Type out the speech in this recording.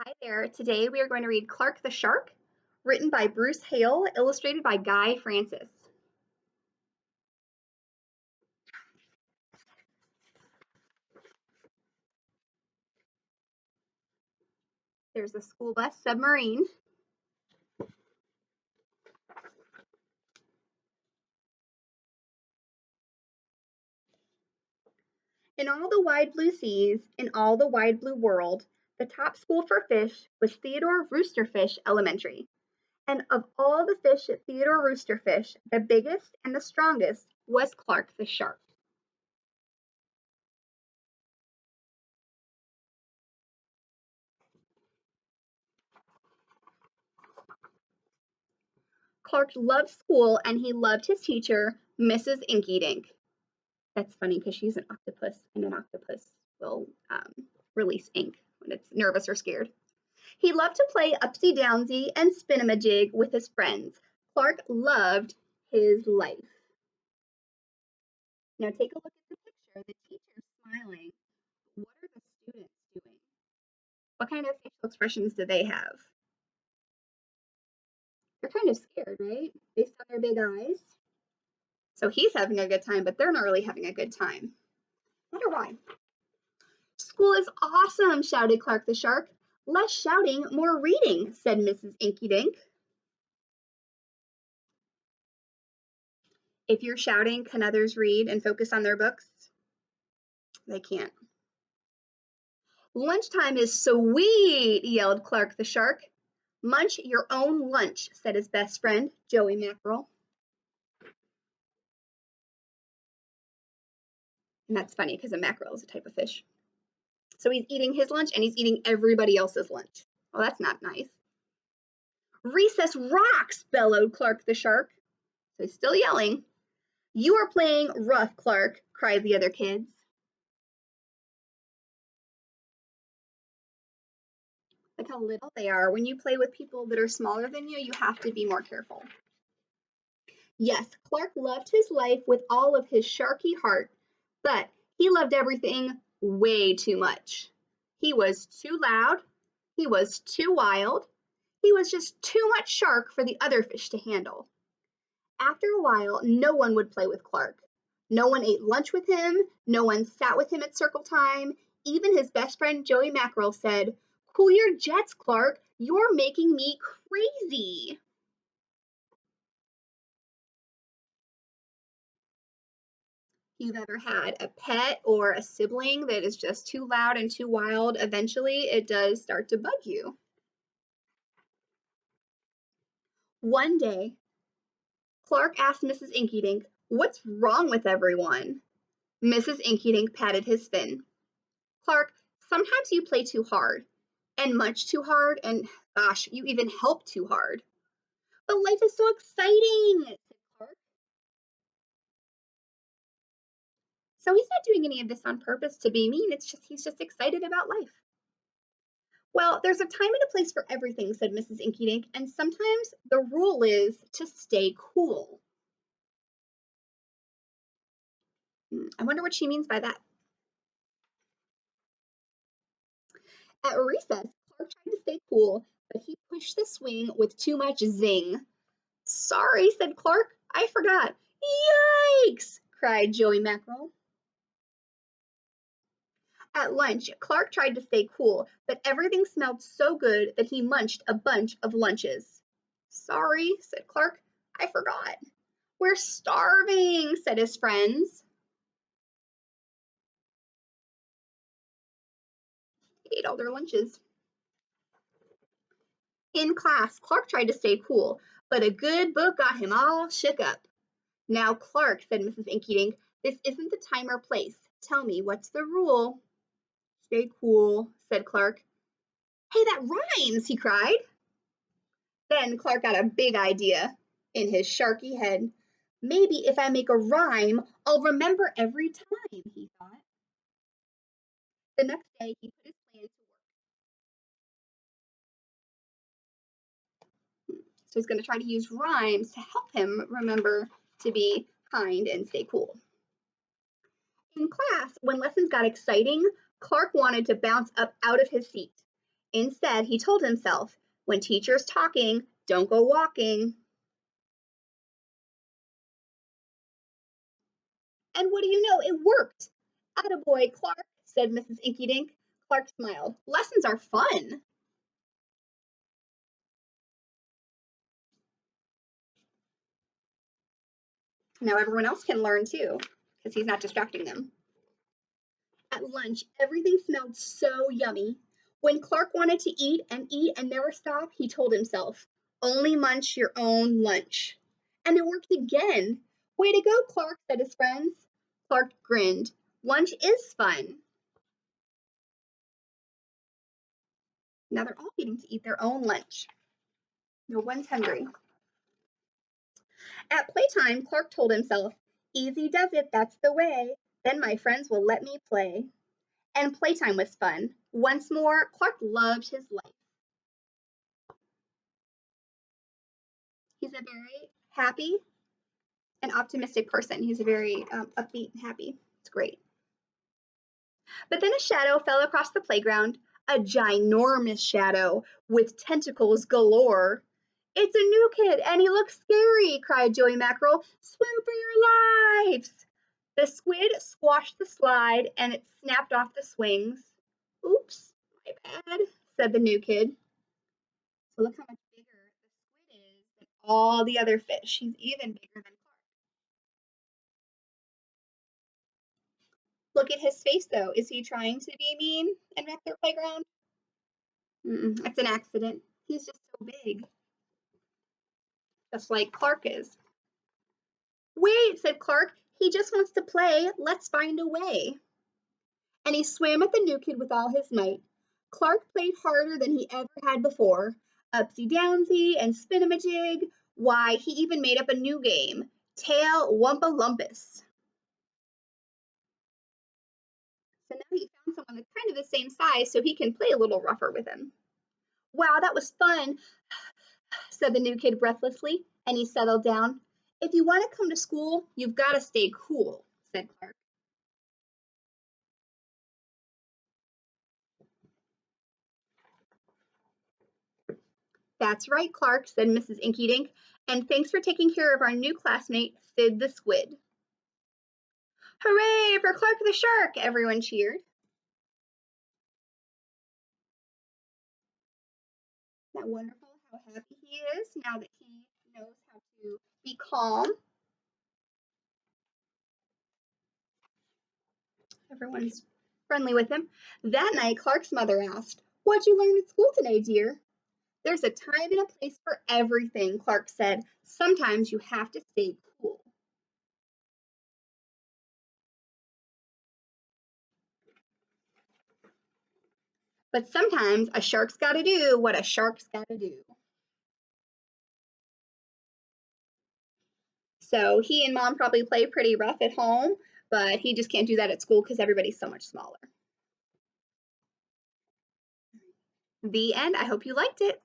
Hi there. Today we are going to read Clark the Shark, written by Bruce Hale, illustrated by Guy Francis. There's a school bus submarine. In all the wide blue seas, in all the wide blue world, the top school for fish was Theodore Roosterfish Elementary. And of all the fish at Theodore Roosterfish, the biggest and the strongest was Clark the Shark. Clark loved school and he loved his teacher, Mrs. Inkydink. That's funny because she's an octopus, and an octopus will release ink when it's nervous or scared. He loved to play upsy downsy and spin-a-majig with his friends. Clark loved his life. Now take a look at the picture. The teacher's smiling. What are the students doing? What kind of facial expressions do they have? They're kind of scared, right? Based on their big eyes. So he's having a good time, but they're not really having a good time. Wonder why. School is awesome, shouted Clark the Shark. Less shouting, more reading, said Mrs. Inkydink. If you're shouting, can others read and focus on their books? They can't. Lunchtime is sweet, yelled Clark the Shark. Munch your own lunch, said his best friend, Joey Mackerel. And that's funny because a mackerel is a type of fish. So he's eating his lunch and he's eating everybody else's lunch. Well, that's not nice. Recess rocks, bellowed Clark the Shark. So he's still yelling. You are playing rough, Clark, cried the other kids. Look how little they are. When you play with people that are smaller than you, you have to be more careful. Yes, Clark loved his life with all of his sharky heart, but he loved everything way too much. He was too loud. He was too wild. He was just too much shark for the other fish to handle. After a while, no one would play with Clark. No one ate lunch with him. No one sat with him at circle time. Even his best friend Joey Mackerel said, Cool your jets, Clark. You're making me crazy. You've ever had a pet or a sibling that is just too loud and too wild, eventually it does start to bug you. One day, Clark asked Mrs. Inkydink, What's wrong with everyone? Mrs. Inkydink patted his fin. Clark, sometimes you play too hard, and much too hard, and gosh, you even help too hard. But life is so exciting, said Clark. So he's not doing any of this on purpose to be mean, he's just excited about life. Well, there's a time and a place for everything, said Mrs. Inkydink, and sometimes the rule is to stay cool. I wonder what she means by that. At recess, Clark tried to stay cool, but he pushed the swing with too much zing. Sorry, said Clark, I forgot. Yikes, cried Joey Mackerel. At lunch, Clark tried to stay cool, but everything smelled so good that he munched a bunch of lunches. Sorry, said Clark, I forgot. We're starving, said his friends. He ate all their lunches. In class, Clark tried to stay cool, but a good book got him all shook up. Now, Clark, said Mrs. Inkydink, this isn't the time or place. Tell me, what's the rule? Stay cool, said Clark. Hey, that rhymes, he cried. Then Clark got a big idea in his sharky head. Maybe if I make a rhyme, I'll remember every time, he thought. The next day, he put his plan to work. So he's going to try to use rhymes to help him remember to be kind and stay cool. In class, when lessons got exciting, Clark wanted to bounce up out of his seat. Instead, he told himself, when teacher's talking, don't go walking. And what do you know? It worked. Attaboy, Clark, said Mrs. Inkydink. Clark smiled. Lessons are fun. Now everyone else can learn too, because he's not distracting them. At lunch, everything smelled so yummy. When Clark wanted to eat and never stop, he told himself, only munch your own lunch. And it worked again. Way to go, Clark, said his friends. Clark grinned. Lunch is fun. Now they're all getting to eat their own lunch. No one's hungry. At playtime, Clark told himself, easy does it, that's the way. Then my friends will let me play. And playtime was fun. Once more, Clark loved his life. He's a very happy and optimistic person. He's a very upbeat and happy. It's great. But then a shadow fell across the playground, a ginormous shadow with tentacles galore. It's a new kid and he looks scary, cried Joey Mackerel. Swim for your lives! The squid squashed the slide and it snapped off the swings. Oops, my bad, said the new kid. So look how much bigger the squid is than all the other fish. He's even bigger than Clark. Look at his face though. Is he trying to be mean and wreck their playground? It's an accident. He's just so big. Just like Clark is. Wait, said Clark. He just wants to play. Let's find a way. And he swam at the new kid with all his might. Clark played harder than he ever had before. Upsy downsy and spinamajig. Why, he even made up a new game. Tail Wumpa Lumpus. So now he found someone that's kind of the same size so he can play a little rougher with him. Wow, that was fun, said the new kid breathlessly, and he settled down. If you want to come to school, you've got to stay cool, said Clark. That's right, Clark, said Mrs. Inkydink, and thanks for taking care of our new classmate, Sid the Squid. Hooray for Clark the Shark! Everyone cheered. Isn't that wonderful how happy he is now that he knows how to be calm? Everyone's friendly with him. That night, Clark's mother asked, what'd you learn at school today, dear? There's a time and a place for everything, Clark said. Sometimes you have to stay cool. But sometimes a shark's got to do what a shark's got to do. So he and mom probably play pretty rough at home, but he just can't do that at school because everybody's so much smaller. The end. I hope you liked it.